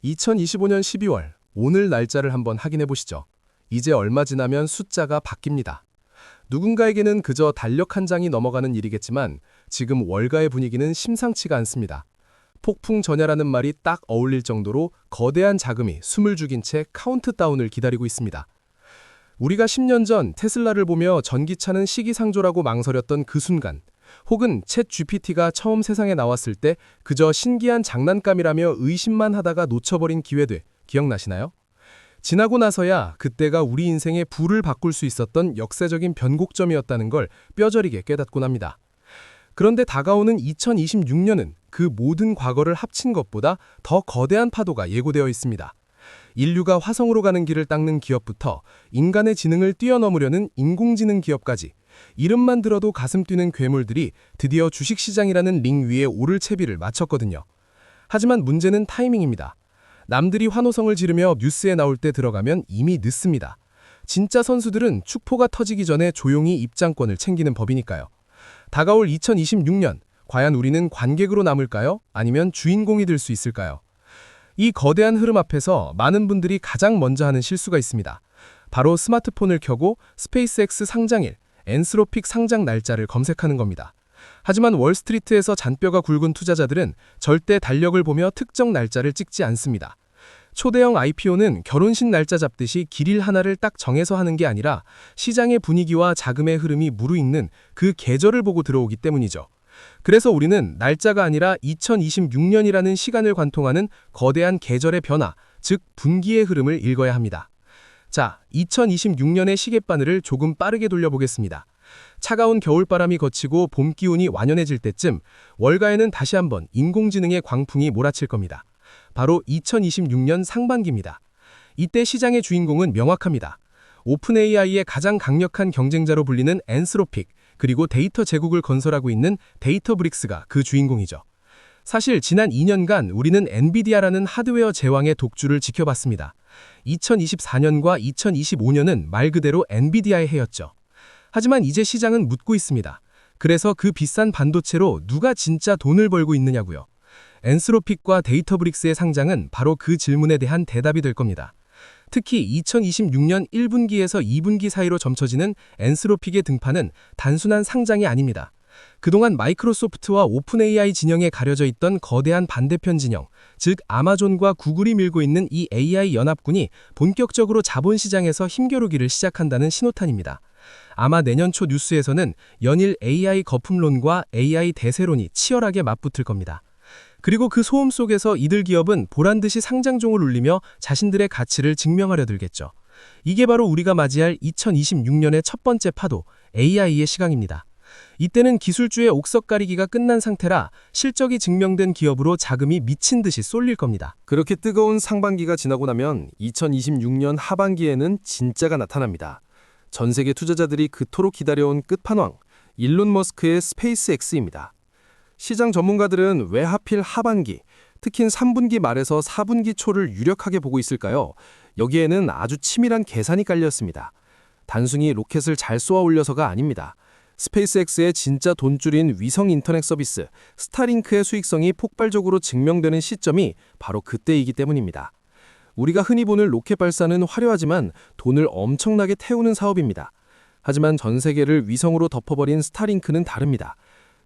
2025년 12월, 오늘 날짜를 한번 확인해 보시죠. 이제 얼마 지나면 숫자가 바뀝니다. 누군가에게는 그저 달력 한 장이 넘어가는 일이겠지만 지금 월가의 분위기는 심상치가 않습니다. 폭풍전야라는 말이 딱 어울릴 정도로 거대한 자금이 숨을 죽인 채 카운트다운을 기다리고 있습니다. 우리가 10년 전 테슬라를 보며 전기차는 시기상조라고 망설였던 그 순간, 혹은 챗 GPT가 처음 세상에 나왔을 때 그저 신기한 장난감이라며 의심만 하다가 놓쳐버린 기회들 기억나시나요? 지나고 나서야 그때가 우리 인생의 불을 바꿀 수 있었던 역사적인 변곡점이었다는 걸 뼈저리게 깨닫곤 합니다. 그런데 다가오는 2026년은 그 모든 과거를 합친 것보다 더 거대한 파도가 예고되어 있습니다. 인류가 화성으로 가는 길을 닦는 기업부터 인간의 지능을 뛰어넘으려는 인공지능 기업까지 이름만 들어도 가슴 뛰는 괴물들이 드디어 주식시장이라는 링 위에 오를 채비를 마쳤거든요. 하지만 문제는 타이밍입니다. 남들이 환호성을 지르며 뉴스에 나올 때 들어가면 이미 늦습니다. 진짜 선수들은 축포가 터지기 전에 조용히 입장권을 챙기는 법이니까요. 다가올 2026년, 과연 우리는 관객으로 남을까요? 아니면 주인공이 될 수 있을까요? 이 거대한 흐름 앞에서 많은 분들이 가장 먼저 하는 실수가 있습니다. 바로 스마트폰을 켜고 스페이스X 상장일, 엔스로픽 상장 날짜를 검색하는 겁니다. 하지만 월스트리트에서 잔뼈가 굵은 투자자들은 절대 달력을 보며 특정 날짜를 찍지 않습니다. 초대형 IPO는 결혼식 날짜 잡듯이 길일 하나를 딱 정해서 하는 게 아니라 시장의 분위기와 자금의 흐름이 무르익는 그 계절을 보고 들어오기 때문이죠. 그래서 우리는 날짜가 아니라 2026년이라는 시간을 관통하는 거대한 계절의 변화, 즉 분기의 흐름을 읽어야 합니다. 자, 2026년의 시계바늘을 조금 빠르게 돌려보겠습니다. 차가운 겨울바람이 거치고 봄 기운이 완연해질 때쯤 월가에는 다시 한번 인공지능의 광풍이 몰아칠 겁니다. 바로 2026년 상반기입니다. 이때 시장의 주인공은 명확합니다. 오픈 AI의 가장 강력한 경쟁자로 불리는 엔스로픽, 그리고 데이터 제국을 건설하고 있는 데이터브릭스가 그 주인공이죠. 사실 지난 2년간 우리는 엔비디아라는 하드웨어 제왕의 독주를 지켜봤습니다. 2024년과 2025년은 말 그대로 엔비디아의 해였죠. 하지만 이제 시장은 묻고 있습니다. 그래서 그 비싼 반도체로 누가 진짜 돈을 벌고 있느냐고요. 엔스로픽과 데이터브릭스의 상장은 바로 그 질문에 대한 대답이 될 겁니다. 특히 2026년 1분기에서 2분기 사이로 점쳐지는 엔스로픽의 등판은 단순한 상장이 아닙니다. 그동안 마이크로소프트와 오픈 AI 진영에 가려져 있던 거대한 반대편 진영, 즉 아마존과 구글이 밀고 있는 이 AI 연합군이 본격적으로 자본시장에서 힘겨루기를 시작한다는 신호탄입니다. 아마 내년 초 뉴스에서는 연일 AI 거품론과 AI 대세론이 치열하게 맞붙을 겁니다. 그리고 그 소음 속에서 이들 기업은 보란듯이 상장종을 울리며 자신들의 가치를 증명하려 들겠죠. 이게 바로 우리가 맞이할 2026년의 첫 번째 파도, AI의 시강입니다. 이때는 기술주의 옥석 가리기가 끝난 상태라 실적이 증명된 기업으로 자금이 미친 듯이 쏠릴 겁니다. 그렇게 뜨거운 상반기가 지나고 나면 2026년 하반기에는 진짜가 나타납니다. 전 세계 투자자들이 그토록 기다려온 끝판왕, 일론 머스크의 스페이스X입니다. 시장 전문가들은 왜 하필 하반기, 특히 3분기 말에서 4분기 초를 유력하게 보고 있을까요? 여기에는 아주 치밀한 계산이 깔렸습니다. 단순히 로켓을 잘 쏘아 올려서가 아닙니다. 스페이스X의 진짜 돈줄인 위성 인터넷 서비스 스타링크의 수익성이 폭발적으로 증명되는 시점이 바로 그때이기 때문입니다. 우리가 흔히 보는 로켓 발사는 화려하지만 돈을 엄청나게 태우는 사업입니다. 하지만 전 세계를 위성으로 덮어버린 스타링크는 다릅니다.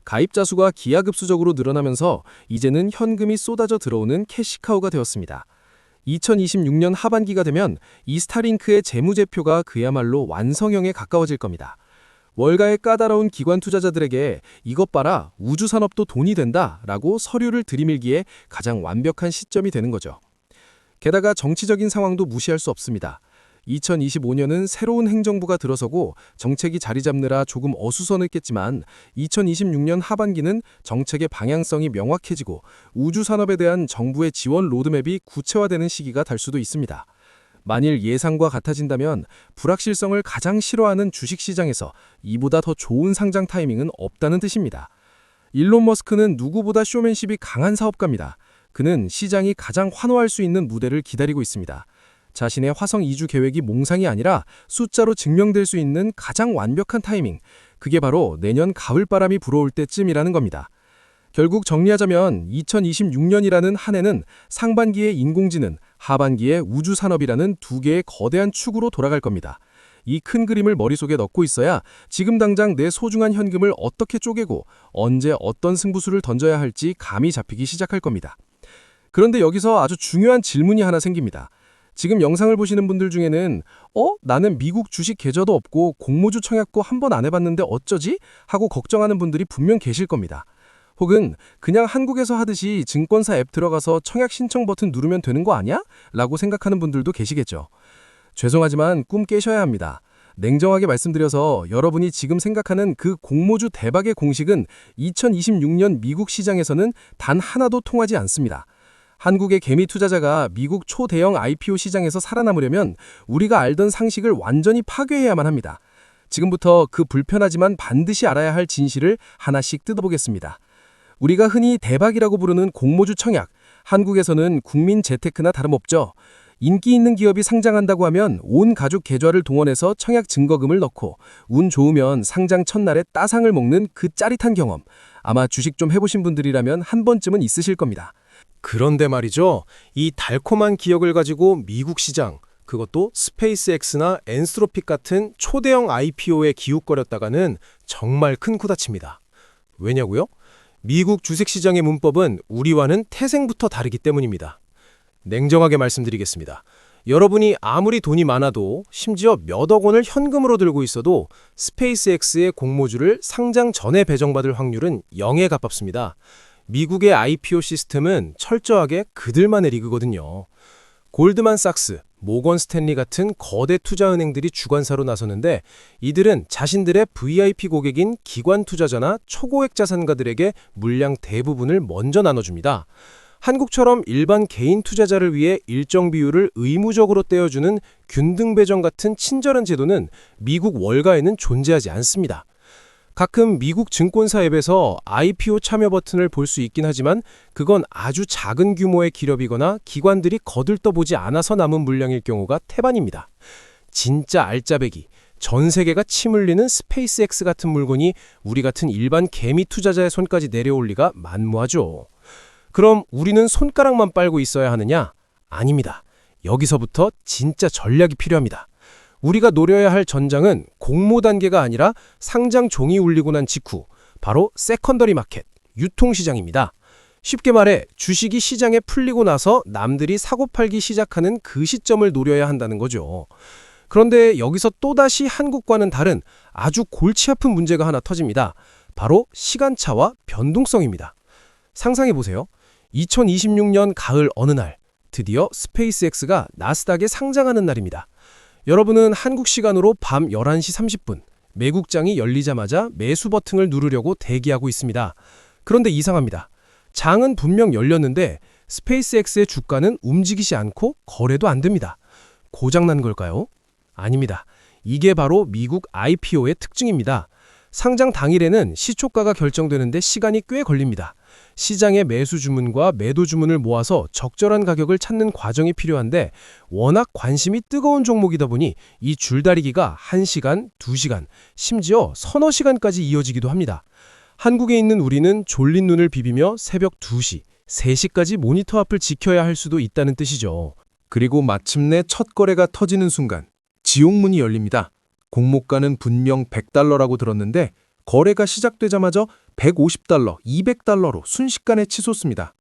가입자 수가 기하급수적으로 늘어나면서 이제는 현금이 쏟아져 들어오는 캐시카우가 되었습니다. 2026년 하반기가 되면 이 스타링크의 재무제표가 그야말로 완성형에 가까워질 겁니다. 월가의 까다로운 기관 투자자들에게 이것 봐라, 우주산업도 돈이 된다 라고 서류를 들이밀기에 가장 완벽한 시점이 되는 거죠. 게다가 정치적인 상황도 무시할 수 없습니다. 2025년은 새로운 행정부가 들어서고 정책이 자리 잡느라 조금 어수선했겠지만 2026년 하반기는 정책의 방향성이 명확해지고 우주산업에 대한 정부의 지원 로드맵이 구체화되는 시기가 될 수도 있습니다. 만일 예상과 같아진다면 불확실성을 가장 싫어하는 주식시장에서 이보다 더 좋은 상장 타이밍은 없다는 뜻입니다. 일론 머스크는 누구보다 쇼맨십이 강한 사업가입니다. 그는 시장이 가장 환호할 수 있는 무대를 기다리고 있습니다. 자신의 화성 이주 계획이 몽상이 아니라 숫자로 증명될 수 있는 가장 완벽한 타이밍, 그게 바로 내년 가을바람이 불어올 때쯤이라는 겁니다. 결국 정리하자면 2026년이라는 한 해는 상반기에 인공지능, 하반기에 우주산업이라는 두 개의 거대한 축으로 돌아갈 겁니다. 이 큰 그림을 머릿속에 넣고 있어야 지금 당장 내 소중한 현금을 어떻게 쪼개고 언제 어떤 승부수를 던져야 할지 감이 잡히기 시작할 겁니다. 그런데 여기서 아주 중요한 질문이 하나 생깁니다. 지금 영상을 보시는 분들 중에는 나는 미국 주식 계좌도 없고 공모주 청약도 한 번 안 해봤는데 어쩌지? 하고 걱정하는 분들이 분명 계실 겁니다. 혹은 그냥 한국에서 하듯이 증권사 앱 들어가서 청약 신청 버튼 누르면 되는 거 아니야? 라고 생각하는 분들도 계시겠죠. 죄송하지만 꿈 깨셔야 합니다. 냉정하게 말씀드려서 여러분이 지금 생각하는 그 공모주 대박의 공식은 2026년 미국 시장에서는 단 하나도 통하지 않습니다. 한국의 개미 투자자가 미국 초대형 IPO 시장에서 살아남으려면 우리가 알던 상식을 완전히 파괴해야만 합니다. 지금부터 그 불편하지만 반드시 알아야 할 진실을 하나씩 뜯어보겠습니다. 우리가 흔히 대박이라고 부르는 공모주 청약, 한국에서는 국민 재테크나 다름없죠. 인기 있는 기업이 상장한다고 하면 온 가족 계좌를 동원해서 청약 증거금을 넣고 운 좋으면 상장 첫날에 따상을 먹는 그 짜릿한 경험. 아마 주식 좀 해보신 분들이라면 한 번쯤은 있으실 겁니다. 그런데 말이죠. 이 달콤한 기억을 가지고 미국 시장, 그것도 스페이스X나 엔스로픽 같은 초대형 IPO에 기웃거렸다가는 정말 큰 쿠다칩니다. 왜냐고요? 미국 주식시장의 문법은 우리와는 태생부터 다르기 때문입니다. 냉정하게 말씀드리겠습니다. 여러분이 아무리 돈이 많아도 심지어 몇억 원을 현금으로 들고 있어도 스페이스X의 공모주를 상장 전에 배정받을 확률은 0에 가깝습니다. 미국의 IPO 시스템은 철저하게 그들만의 리그거든요. 골드만삭스, 모건 스탠리 같은 거대 투자은행들이 주관사로 나서는데 이들은 자신들의 VIP 고객인 기관 투자자나 초고액 자산가들에게 물량 대부분을 먼저 나눠줍니다. 한국처럼 일반 개인 투자자를 위해 일정 비율을 의무적으로 떼어주는 균등 배정 같은 친절한 제도는 미국 월가에는 존재하지 않습니다. 가끔 미국 증권사 앱에서 IPO 참여 버튼을 볼 수 있긴 하지만 그건 아주 작은 규모의 기업이거나 기관들이 거들떠보지 않아서 남은 물량일 경우가 태반입니다. 진짜 알짜배기, 전 세계가 침 흘리는 스페이스X 같은 물건이 우리 같은 일반 개미 투자자의 손까지 내려올 리가 만무하죠. 그럼 우리는 손가락만 빨고 있어야 하느냐? 아닙니다. 여기서부터 진짜 전략이 필요합니다. 우리가 노려야 할 전장은 공모 단계가 아니라 상장 종이 울리고 난 직후, 바로 세컨더리 마켓, 유통시장입니다. 쉽게 말해 주식이 시장에 풀리고 나서 남들이 사고 팔기 시작하는 그 시점을 노려야 한다는 거죠. 그런데 여기서 또다시 한국과는 다른 아주 골치 아픈 문제가 하나 터집니다. 바로 시간차와 변동성입니다. 상상해보세요. 2026년 가을 어느 날, 드디어 스페이스X가 나스닥에 상장하는 날입니다. 여러분은 한국 시간으로 밤 11시 30분, 매국장이 열리자마자 매수 버튼을 누르려고 대기하고 있습니다. 그런데 이상합니다. 장은 분명 열렸는데 스페이스X의 주가는 움직이지 않고 거래도 안 됩니다. 고장난 걸까요? 아닙니다. 이게 바로 미국 IPO의 특징입니다. 상장 당일에는 시초가가 결정되는데 시간이 꽤 걸립니다. 시장의 매수 주문과 매도 주문을 모아서 적절한 가격을 찾는 과정이 필요한데 워낙 관심이 뜨거운 종목이다 보니 이 줄다리기가 1시간, 2시간, 심지어 서너 시간까지 이어지기도 합니다. 한국에 있는 우리는 졸린 눈을 비비며 새벽 2시, 3시까지 모니터 앞을 지켜야 할 수도 있다는 뜻이죠. 그리고 마침내 첫 거래가 터지는 순간 지옥문이 열립니다. 공모가는 분명 $100라고 들었는데 거래가 시작되자마자 $150, $200로 순식간에 치솟습니다.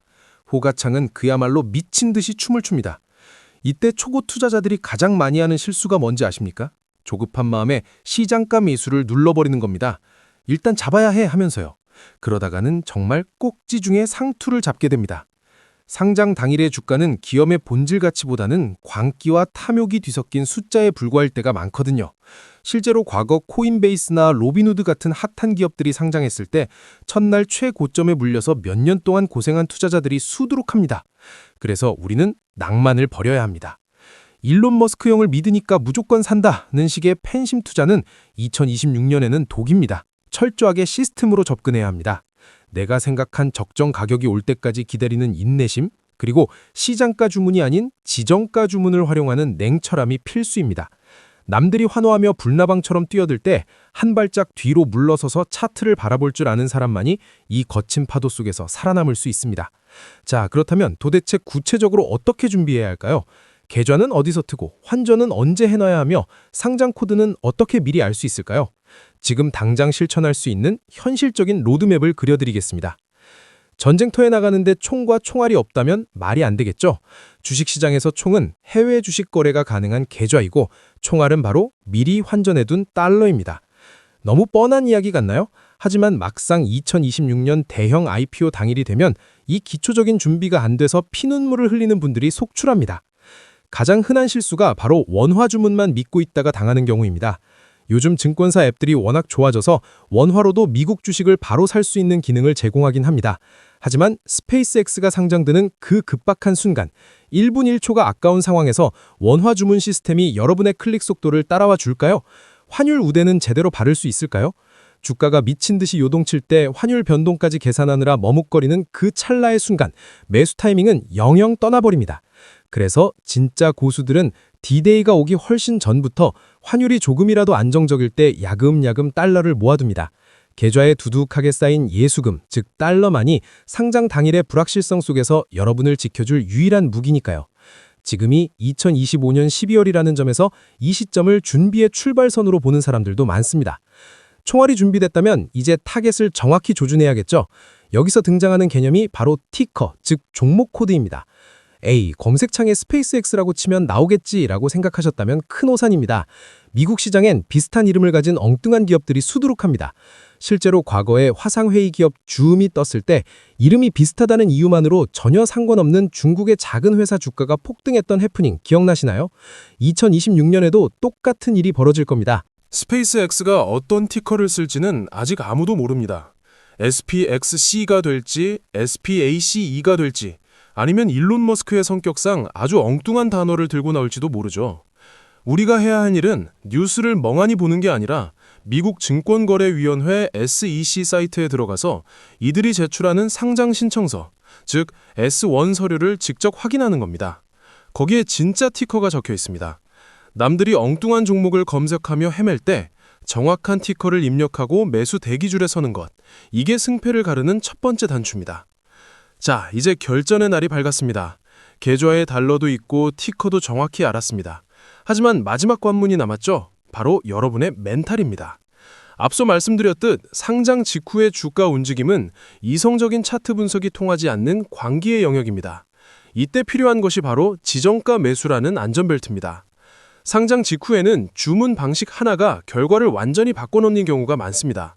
호가창은 그야말로 미친 듯이 춤을 춥니다. 이때 초보 투자자들이 가장 많이 하는 실수가 뭔지 아십니까? 조급한 마음에 시장가 매수를 눌러버리는 겁니다. 일단 잡아야 해 하면서요. 그러다가는 정말 꼭지 중에 상투를 잡게 됩니다. 상장 당일의 주가는 기업의 본질 가치보다는 광기와 탐욕이 뒤섞인 숫자에 불과할 때가 많거든요. 실제로 과거 코인베이스나 로빈후드 같은 핫한 기업들이 상장했을 때 첫날 최고점에 물려서 몇 년 동안 고생한 투자자들이 수두룩합니다. 그래서 우리는 낭만을 버려야 합니다. 일론 머스크형을 믿으니까 무조건 산다는 식의 팬심 투자는 2026년에는 독입니다. 철저하게 시스템으로 접근해야 합니다. 내가 생각한 적정 가격이 올 때까지 기다리는 인내심, 그리고 시장가 주문이 아닌 지정가 주문을 활용하는 냉철함이 필수입니다. 남들이 환호하며 불나방처럼 뛰어들 때 한 발짝 뒤로 물러서서 차트를 바라볼 줄 아는 사람만이 이 거친 파도 속에서 살아남을 수 있습니다. 자, 그렇다면 도대체 구체적으로 어떻게 준비해야 할까요? 계좌는 어디서 트고 환전은 언제 해놔야 하며 상장 코드는 어떻게 미리 알 수 있을까요? 지금 당장 실천할 수 있는 현실적인 로드맵을 그려드리겠습니다. 전쟁터에 나가는데 총과 총알이 없다면 말이 안 되겠죠? 주식시장에서 총은 해외 주식 거래가 가능한 계좌이고 총알은 바로 미리 환전해둔 달러입니다. 너무 뻔한 이야기 같나요? 하지만 막상 2026년 대형 IPO 당일이 되면 이 기초적인 준비가 안 돼서 피눈물을 흘리는 분들이 속출합니다. 가장 흔한 실수가 바로 원화 주문만 믿고 있다가 당하는 경우입니다. 요즘 증권사 앱들이 워낙 좋아져서 원화로도 미국 주식을 바로 살 수 있는 기능을 제공하긴 합니다. 하지만 스페이스X가 상장되는 그 급박한 순간 1분 1초가 아까운 상황에서 원화 주문 시스템이 여러분의 클릭 속도를 따라와 줄까요? 환율 우대는 제대로 바를 수 있을까요? 주가가 미친 듯이 요동칠 때 환율 변동까지 계산하느라 머뭇거리는 그 찰나의 순간 매수 타이밍은 영영 떠나버립니다. 그래서 진짜 고수들은 D-Day가 오기 훨씬 전부터 환율이 조금이라도 안정적일 때 야금야금 달러를 모아둡니다. 계좌에 두둑하게 쌓인 예수금, 즉 달러만이 상장 당일의 불확실성 속에서 여러분을 지켜줄 유일한 무기니까요. 지금이 2025년 12월이라는 점에서 이 시점을 준비의 출발선으로 보는 사람들도 많습니다. 총알이 준비됐다면 이제 타겟을 정확히 조준해야겠죠. 여기서 등장하는 개념이 바로 티커, 즉 종목 코드입니다. 에이, 검색창에 스페이스X라고 치면 나오겠지라고 생각하셨다면 큰 오산입니다. 미국 시장엔 비슷한 이름을 가진 엉뚱한 기업들이 수두룩합니다. 실제로 과거에 화상회의 기업 줌이 떴을 때 이름이 비슷하다는 이유만으로 전혀 상관없는 중국의 작은 회사 주가가 폭등했던 해프닝 기억나시나요? 2026년에도 똑같은 일이 벌어질 겁니다. 스페이스X가 어떤 티커를 쓸지는 아직 아무도 모릅니다. SPXC가 될지 SPACE가 될지 아니면 일론 머스크의 성격상 아주 엉뚱한 단어를 들고 나올지도 모르죠. 우리가 해야 할 일은 뉴스를 멍하니 보는 게 아니라 미국 증권거래위원회 SEC 사이트에 들어가서 이들이 제출하는 상장 신청서, 즉 S1 서류를 직접 확인하는 겁니다. 거기에 진짜 티커가 적혀 있습니다. 남들이 엉뚱한 종목을 검색하며 헤맬 때 정확한 티커를 입력하고 매수 대기줄에 서는 것, 이게 승패를 가르는 첫 번째 단추입니다. 자, 이제 결전의 날이 밝았습니다. 계좌에 달러도 있고 티커도 정확히 알았습니다. 하지만 마지막 관문이 남았죠? 바로 여러분의 멘탈입니다. 앞서 말씀드렸듯 상장 직후의 주가 움직임은 이성적인 차트 분석이 통하지 않는 광기의 영역입니다. 이때 필요한 것이 바로 지정가 매수라는 안전벨트입니다. 상장 직후에는 주문 방식 하나가 결과를 완전히 바꿔놓는 경우가 많습니다.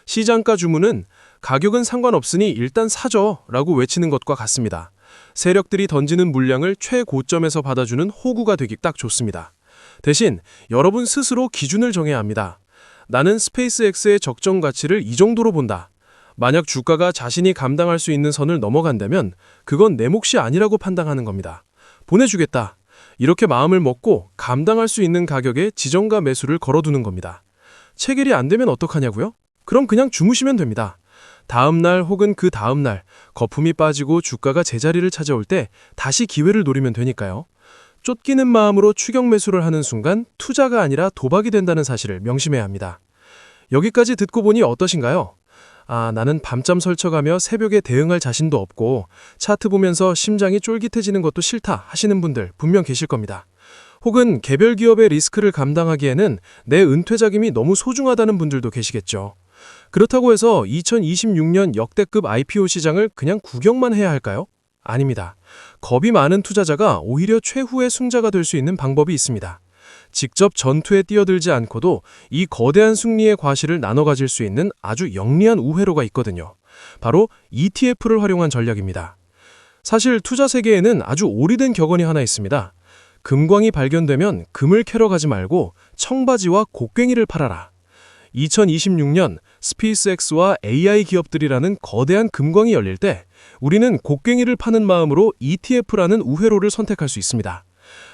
시장가 주문은 가격은 상관없으니 일단 사죠 라고 외치는 것과 같습니다. 세력들이 던지는 물량을 최고점에서 받아주는 호구가 되기 딱 좋습니다. 대신 여러분 스스로 기준을 정해야 합니다. 나는 스페이스X의 적정 가치를 이 정도로 본다. 만약 주가가 자신이 감당할 수 있는 선을 넘어간다면 그건 내 몫이 아니라고 판단하는 겁니다. 보내주겠다. 이렇게 마음을 먹고 감당할 수 있는 가격에 지정가 매수를 걸어두는 겁니다. 체결이 안 되면 어떡하냐고요? 그럼 그냥 주무시면 됩니다. 다음 날 혹은 그 다음 날 거품이 빠지고 주가가 제자리를 찾아올 때 다시 기회를 노리면 되니까요. 쫓기는 마음으로 추격 매수를 하는 순간 투자가 아니라 도박이 된다는 사실을 명심해야 합니다. 여기까지 듣고 보니 어떠신가요? 아, 나는 밤잠 설쳐가며 새벽에 대응할 자신도 없고 차트 보면서 심장이 쫄깃해지는 것도 싫다 하시는 분들 분명 계실 겁니다. 혹은 개별 기업의 리스크를 감당하기에는 내 은퇴 자금이 너무 소중하다는 분들도 계시겠죠. 그렇다고 해서 2026년 역대급 IPO 시장을 그냥 구경만 해야 할까요? 아닙니다. 겁이 많은 투자자가 오히려 최후의 승자가 될 수 있는 방법이 있습니다. 직접 전투에 뛰어들지 않고도 이 거대한 승리의 과실을 나눠 가질 수 있는 아주 영리한 우회로가 있거든요. 바로 ETF를 활용한 전략입니다. 사실 투자 세계에는 아주 오래된 격언이 하나 있습니다. 금광이 발견되면 금을 캐러 가지 말고 청바지와 곡괭이를 팔아라. 2026년 스페이스X와 AI 기업들이라는 거대한 금광이 열릴 때 우리는 곡괭이를 파는 마음으로 ETF라는 우회로를 선택할 수 있습니다.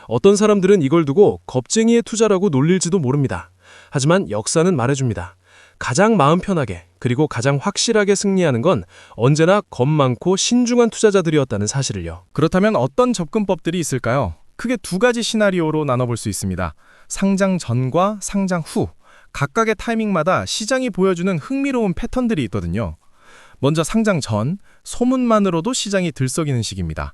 어떤 사람들은 이걸 두고 겁쟁이의 투자라고 놀릴지도 모릅니다. 하지만 역사는 말해줍니다. 가장 마음 편하게 그리고 가장 확실하게 승리하는 건 언제나 겁 많고 신중한 투자자들이었다는 사실을요. 그렇다면 어떤 접근법들이 있을까요? 크게 두 가지 시나리오로 나눠볼 수 있습니다. 상장 전과 상장 후, 각각의 타이밍마다 시장이 보여주는 흥미로운 패턴들이 있거든요. 먼저 상장 전, 소문만으로도 시장이 들썩이는 시기입니다.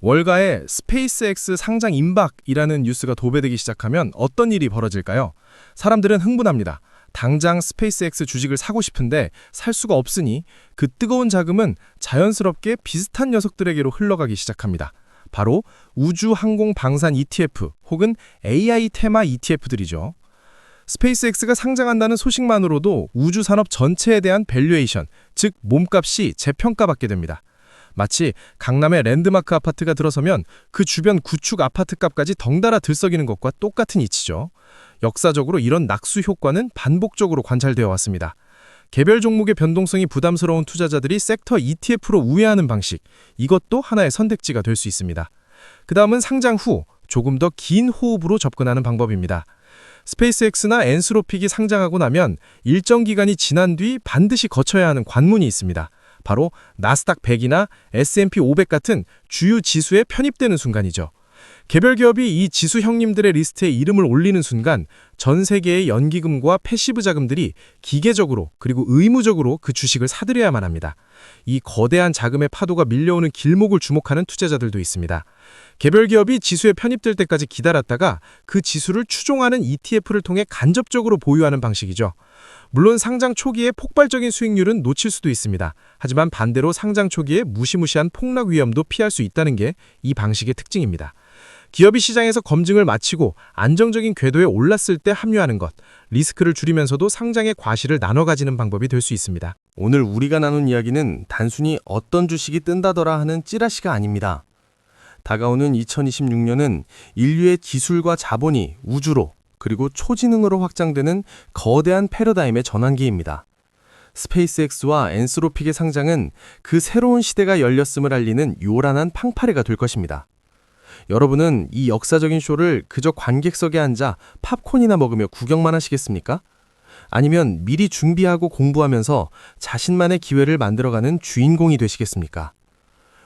월가에 스페이스X 상장 임박이라는 뉴스가 도배되기 시작하면 어떤 일이 벌어질까요? 사람들은 흥분합니다. 당장 스페이스X 주식을 사고 싶은데 살 수가 없으니 그 뜨거운 자금은 자연스럽게 비슷한 녀석들에게로 흘러가기 시작합니다. 바로 우주 항공 방산 ETF 혹은 AI 테마 ETF들이죠. 스페이스X가 상장한다는 소식만으로도 우주 산업 전체에 대한 밸류에이션, 즉 몸값이 재평가받게 됩니다. 마치 강남의 랜드마크 아파트가 들어서면 그 주변 구축 아파트값까지 덩달아 들썩이는 것과 똑같은 이치죠. 역사적으로 이런 낙수 효과는 반복적으로 관찰되어 왔습니다. 개별 종목의 변동성이 부담스러운 투자자들이 섹터 ETF로 우회하는 방식, 이것도 하나의 선택지가 될 수 있습니다. 그 다음은 상장 후 조금 더 긴 호흡으로 접근하는 방법입니다. 스페이스X나 엔스로픽이 상장하고 나면 일정 기간이 지난 뒤 반드시 거쳐야 하는 관문이 있습니다. 바로 나스닥 100이나 S&P 500 같은 주요 지수에 편입되는 순간이죠. 개별 기업이 이 지수 형님들의 리스트에 이름을 올리는 순간 전 세계의 연기금과 패시브 자금들이 기계적으로 그리고 의무적으로 그 주식을 사들여야만 합니다. 이 거대한 자금의 파도가 밀려오는 길목을 주목하는 투자자들도 있습니다. 개별 기업이 지수에 편입될 때까지 기다렸다가 그 지수를 추종하는 ETF를 통해 간접적으로 보유하는 방식이죠. 물론 상장 초기에 폭발적인 수익률은 놓칠 수도 있습니다. 하지만 반대로 상장 초기에 무시무시한 폭락 위험도 피할 수 있다는 게 이 방식의 특징입니다. 기업이 시장에서 검증을 마치고 안정적인 궤도에 올랐을 때 합류하는 것, 리스크를 줄이면서도 상장의 과실을 나눠 가지는 방법이 될 수 있습니다. 오늘 우리가 나눈 이야기는 단순히 어떤 주식이 뜬다더라 하는 찌라시가 아닙니다. 다가오는 2026년은 인류의 기술과 자본이 우주로 그리고 초지능으로 확장되는 거대한 패러다임의 전환기입니다. 스페이스X와 엔스로픽의 상장은 그 새로운 시대가 열렸음을 알리는 요란한 팡파레가 될 것입니다. 여러분은 이 역사적인 쇼를 그저 관객석에 앉아 팝콘이나 먹으며 구경만 하시겠습니까? 아니면 미리 준비하고 공부하면서 자신만의 기회를 만들어가는 주인공이 되시겠습니까?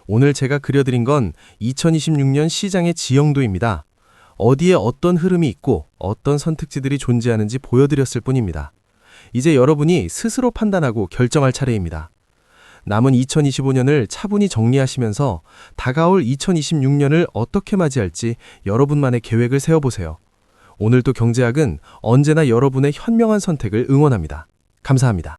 오늘 제가 그려드린 건 2026년 시장의 지형도입니다. 어디에 어떤 흐름이 있고 어떤 선택지들이 존재하는지 보여드렸을 뿐입니다. 이제 여러분이 스스로 판단하고 결정할 차례입니다. 남은 2025년을 차분히 정리하시면서 다가올 2026년을 어떻게 맞이할지 여러분만의 계획을 세워보세요. 오늘도 경제학은 언제나 여러분의 현명한 선택을 응원합니다. 감사합니다.